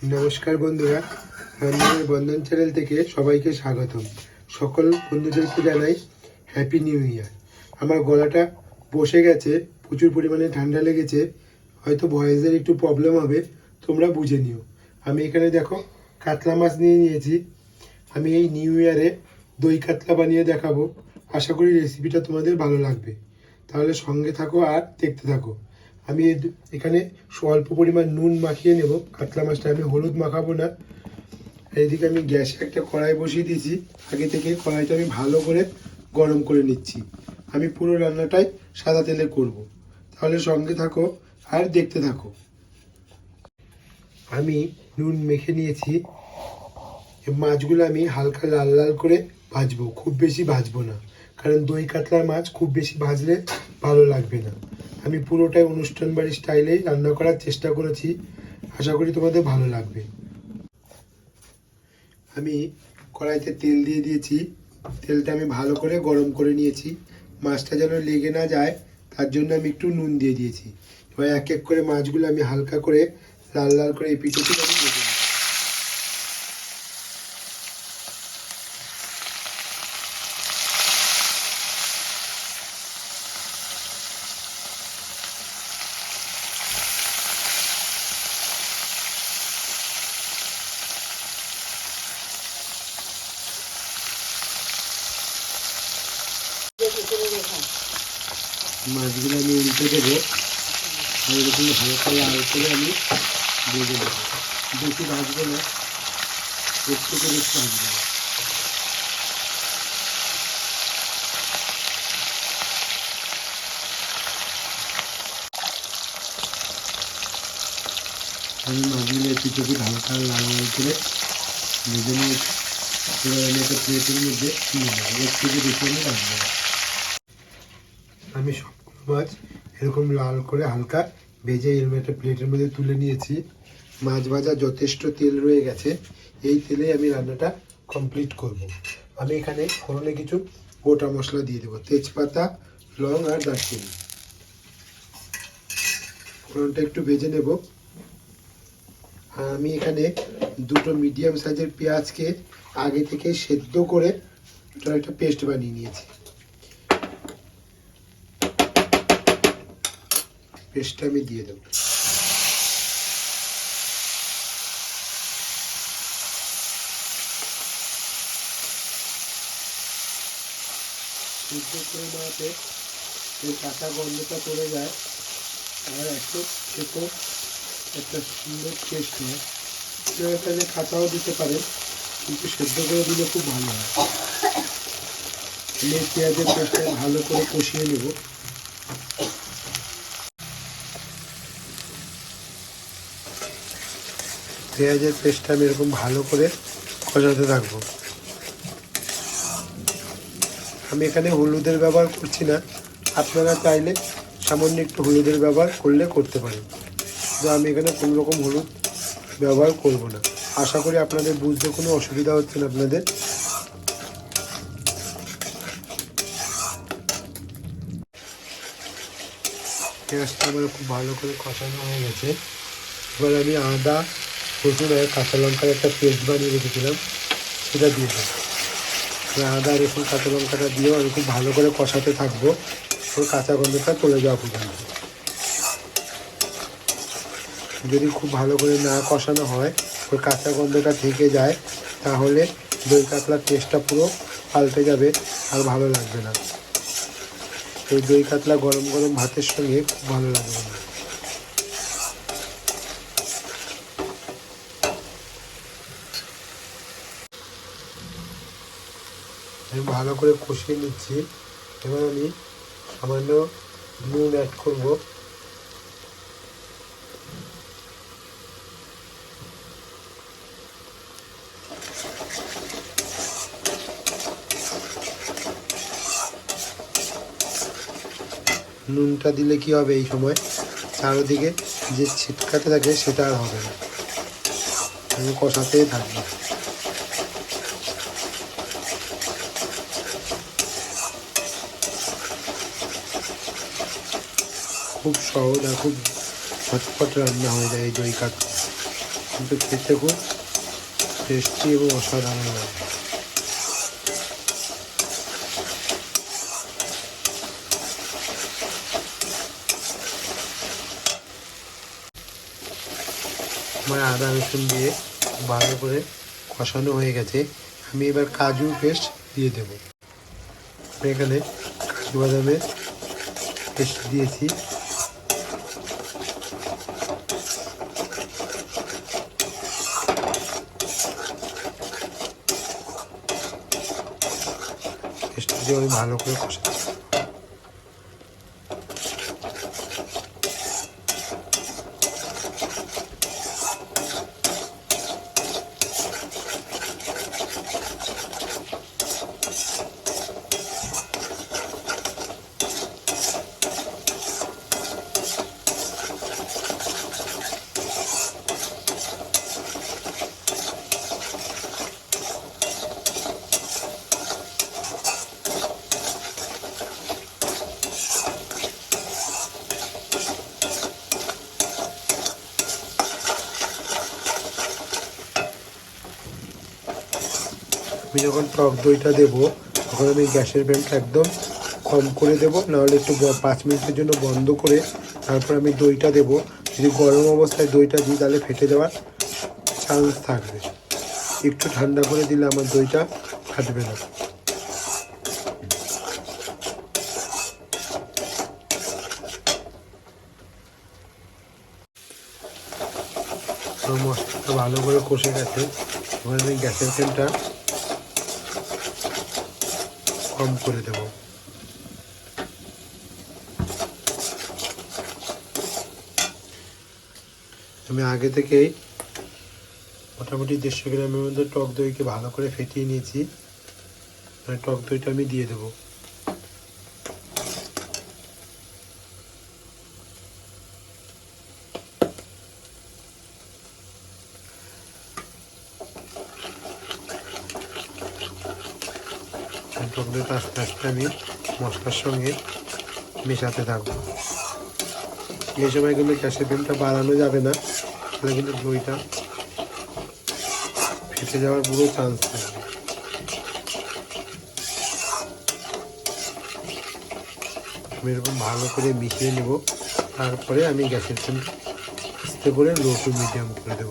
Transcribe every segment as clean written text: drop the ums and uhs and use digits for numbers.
নমস্কার বন্ধুরা, রান্নার বন্ধন চ্যানেল থেকে সবাইকে স্বাগতম। সকল বন্ধুদেরকে জানাই হ্যাপি নিউ ইয়ার। আমার গলাটা বসে গেছে, প্রচুর পরিমাণে ঠান্ডা লেগেছে, হয়তো ভয়েসের একটু প্রবলেম হবে, তোমরা বুঝে নিও। আমি এখানে দেখো কাতলা মাছ নিয়ে নিয়েছি। আমি এই নিউ ইয়ারে দই কাতলা বানিয়ে দেখাবো। আশা করি রেসিপিটা তোমাদের ভালো লাগবে, তাহলে সঙ্গে থাকো আর দেখতে থাকো। আমি এখানে অল্প পরিমাণ নুন মাখিয়ে নেব। কাতলা মাছটা আমি হলুদ মাখাবো না। এইদিকে আমি গ্যাসে একটা কড়াই বসিয়ে দিয়েছি। আগে থেকে কড়াইটা আমি ভালো করে গরম করে নিচ্ছি। আমি পুরো রান্নাটাই সাদা তেলে করব, তাহলে সঙ্গে থাকো আর দেখতে থাকো। আমি নুন মেখে নিয়েছি। মাছগুলো আমি হালকা লাল লাল করে ভাজবো, খুব বেশি ভাজবো না, কারণ দই কাতলার মাছ খুব বেশি ভাজলে ভালো লাগবে না। আমি পুরোটাই অনুষ্ঠান বাড়ির স্টাইলেই রান্না করার চেষ্টা করেছি, আশা করি তোমাদের ভালো লাগবে। আমি কড়াইতে তেল দিয়ে দিয়েছি। তেলটা আমি ভালো করে গরম করে নিয়েছি। মাছটা যেন লেগে না যায় তার জন্য আমি একটু নুন দিয়ে দিয়েছি। এবার এক এক করে মাছগুলো আমি হালকা করে লাল লাল করে এপিট ওপিট আমি ভেজে নেব। মাছগুলো আমি উল্টে দেবো, এরকম হালকা লাল করে আমি ভেজে দেবো। বেশি ভাজবো না, একটু করে একটু ভাজবো। আমি মাছগুলো একটু চোখে হালকা লাল লাল করে ভেজে নিয়েছি। এবার আমি একটা প্লেটের মধ্যে তুলে নেবো, একটু বেশি আমি রাখবো না। আমি সবগুলো মাছ এরকম লাল করে হালকা ভেজে এরকম একটা প্লেটের মধ্যে তুলে নিয়েছি। মাছ ভাজা যথেষ্ট তেল রয়ে গেছে, এই তেলে আমি রান্নাটা কমপ্লিট করব। আমি এখানে ফোড়নে কিছু গোটা মশলা দিয়ে দেবো, তেজপাতা, লং আর দারচিনি। ফোড়নটা একটু ভেজে নেব। আর আমি এখানে দুটো মিডিয়াম সাইজের পেঁয়াজকে আগে থেকে সেদ্ধ করে একটা পেস্ট বানিয়ে নিয়েছি। পেস্টটা আমি দিয়ে দেবো। সিদ্ধ করে নেওয়াতে এই কাঁচা গন্ধটা চলে যায়, আর একটু খেতে একটা সুন্দর টেস্ট হয়। আপনারা চাইলে কাঁচাও দিতে পারেন, কিন্তু সেদ্ধ করে দিলে খুব ভালো হয়। আমি পেঁয়াজের পেস্টটা ভালো করে কষিয়ে নেব। পেঁয়াজের পেস্টটা আমি এরকম ভালো করে কষাতে থাকবো। আমি এখানে হলুদের ব্যবহার করছি না, আপনারা চাইলে সামান্য একটু হলুদের ব্যবহার করলে করতে পারেন, তো আমি এখানে কোনো রকম হলুদ ব্যবহার করব না। আশা করি আপনাদের বুঝতে কোনো অসুবিধা হচ্ছে না আপনাদের। পেঁয়াজটা আমার খুব ভালো করে কষানো হয়ে গেছে। এবার আমি আদা, রসুন আর কাঁচা লঙ্কার একটা পেস্ট বানিয়ে রেখেছিলাম, সেটা দিয়ে দেবো। আদা, রসুন, কাঁচা লঙ্কাটা দিয়েও আমি খুব ভালো করে কষাতে থাকবো, ওর কাঁচা গন্ধটা চলে যাওয়া পর্যন্ত। যদি খুব ভালো করে না কষানো হয়, ওর কাঁচা গন্ধটা থেকে যায়, তাহলে দই কাতলার টেস্টটা পুরো পাল্টে যাবে আর ভালো লাগবে না। এই দই কাতলা গরম গরম ভাতের সঙ্গে খুব ভালো লাগবে না। আমি ভালো করে কষিয়ে নিচ্ছি। এবার আমি সামান্য নুন অ্যাড করব। নুনটা দিলে কি হবে, এই সময় চারদিকে যে ছিটকাতে থাকে সেটা আর হবে না। আমি কষাতেই থাকবো। খুব সহজ আর খুব ঝটপট রান্না হয়ে যায় এই দই কাতলা। কিন্তু খেতে খুব টেস্টি এবং অসাধারণ লাগে। আমার আদা রসুন দিয়ে ভালো করে কষানো হয়ে গেছে। আমি এবার কাজু পেস্ট দিয়ে দেব। এখানে কাজু বাদামের পেস্ট দিয়েছি। পেস্ট দিয়ে আমি ভালো করে কষাচ্ছি। আমি যখন টক দইটা দেবো তখন আমি গ্যাসের ফ্লেমটা একদম কম করে দেবো, নাহলে একটু 5 মিনিটের জন্য বন্ধ করে তারপর আমি দইটা দেবো। যদি গরম অবস্থায় দইটা দিই তাহলে ফেটে যাওয়ার চান্স থাকবে। একটু ঠান্ডা করে দিলে আমার দইটা ফাটবে না। মশলাটা ভালো করে কষে গেছে। এবার আমি গ্যাসের ফ্লেমটা কম করে দেব। আমি আগে থেকেই মোটামুটি 150 গ্রামের মধ্যে টক দইকে ভালো করে ফেটিয়ে নিয়েছি। টক দইটা আমি দিয়ে দেবো। টক দইটা আস্তে আস্তে আমি মশলার সঙ্গে মেশাতে থাকবো। এই সময় কিন্তু গ্যাসের ফ্লেমটা বাড়ানো যাবে না, তাহলে কিন্তু দইটা ফেটে যাওয়ার পুরো চান্স থাকবে। আমি এরকম ভালো করে মিশিয়ে নেব। তারপরে আমি গ্যাসের ফ্লেমটা আস্তে করে লো টু মিডিয়াম করে দেব।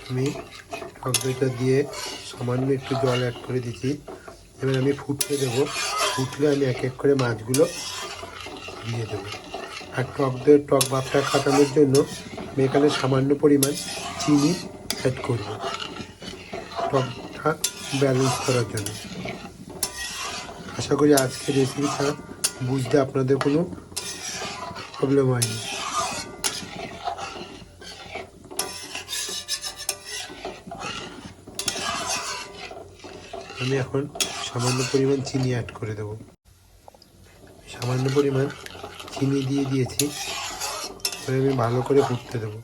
আমি টক দইটা দিয়ে সামান্য একটু জল অ্যাড করে দিচ্ছি। এবার আমি ফুটতে দেবো। ফুটলে আমি এক এক করে মাছগুলো দিয়ে দেবো। আর টক দইয়ের টক ভাবটা কাটানোর জন্য আমি এখানে সামান্য পরিমাণ চিনি অ্যাড করব, টকটা ব্যালেন্স করার জন্য। আশা করি আজকের রেসিপিটা বুঝতে আপনাদের কোনো প্রবলেম হয়নি। আমি এখন সামান্য পরিমাণ চিনি অ্যাড করে দেব। সামান্য পরিমাণ চিনি দিয়ে দিয়েছি। আমি ভালো করে ফুটতে দেবো।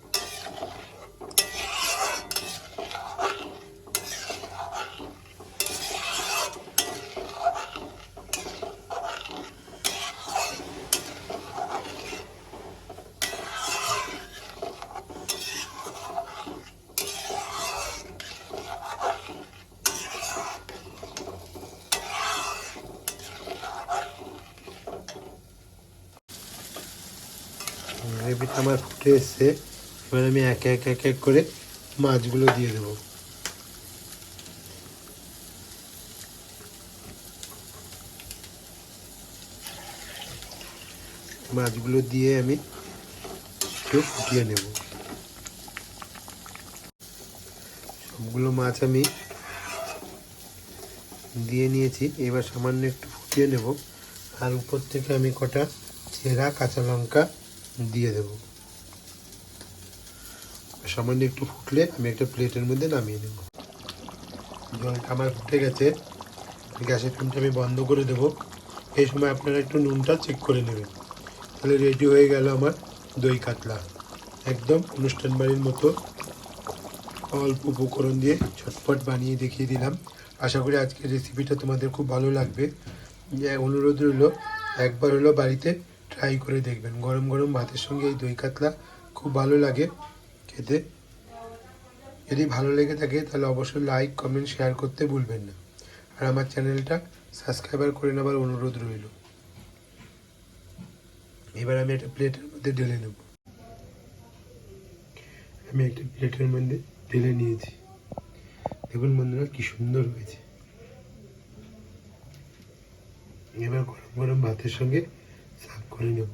গ্রেভিটা আমার ফুটে এসছে। এবার আমি এক এক করে মাছগুলো দিয়ে দেবো। মাছগুলো দিয়ে আমি একটু ফুটিয়ে নেব। সবগুলো মাছ আমি দিয়ে নিয়েছি। এবার সামান্য একটু ফুটিয়ে নেব। আর উপর থেকে আমি কটা চেরা কাঁচা লঙ্কা দিয়ে দেব। সামান্য একটু ফুটলে আমি একটা প্লেটের মধ্যে নামিয়ে নেব। জলটা আমার ফুটে গেছে। গ্যাসের ফ্লেমটা আমি বন্ধ করে দেব। এই সময় আপনারা একটু নুনটা চেক করে নেবেন। তাহলে রেডি হয়ে গেল আমার দই কাতলা। একদম অনুষ্ঠান বাড়ির মতো অল্প উপকরণ দিয়ে ঝটপট বানিয়ে দেখিয়ে দিলাম। আশা করি আজকের রেসিপিটা তোমাদের খুব ভালো লাগবে। অনুরোধ রইল একবার হলো বাড়িতে ট্রাই করে দেখবেন। গরম গরম ভাতের সঙ্গে এই দই কাতলা খুব ভালো লাগে। খেতে। যদি ভালো লেগে থাকে তাহলে অবশ্যই লাইক কমেন্ট শেয়ার করতে ভুলবেন না, আর আমার চ্যানেলটা সাবস্ক্রাইবার করে নেবার অনুরোধ রইল। এবার আমি একটা প্লেটের মধ্যে ঢেলে নেব। আমি একটা প্লেটের মধ্যে ঢেলে নিয়েছি। দেখুন বন্ধুরা কি সুন্দর হয়েছে। এবার গরম গরম ভাতের সঙ্গে সার্ভ করে নেব।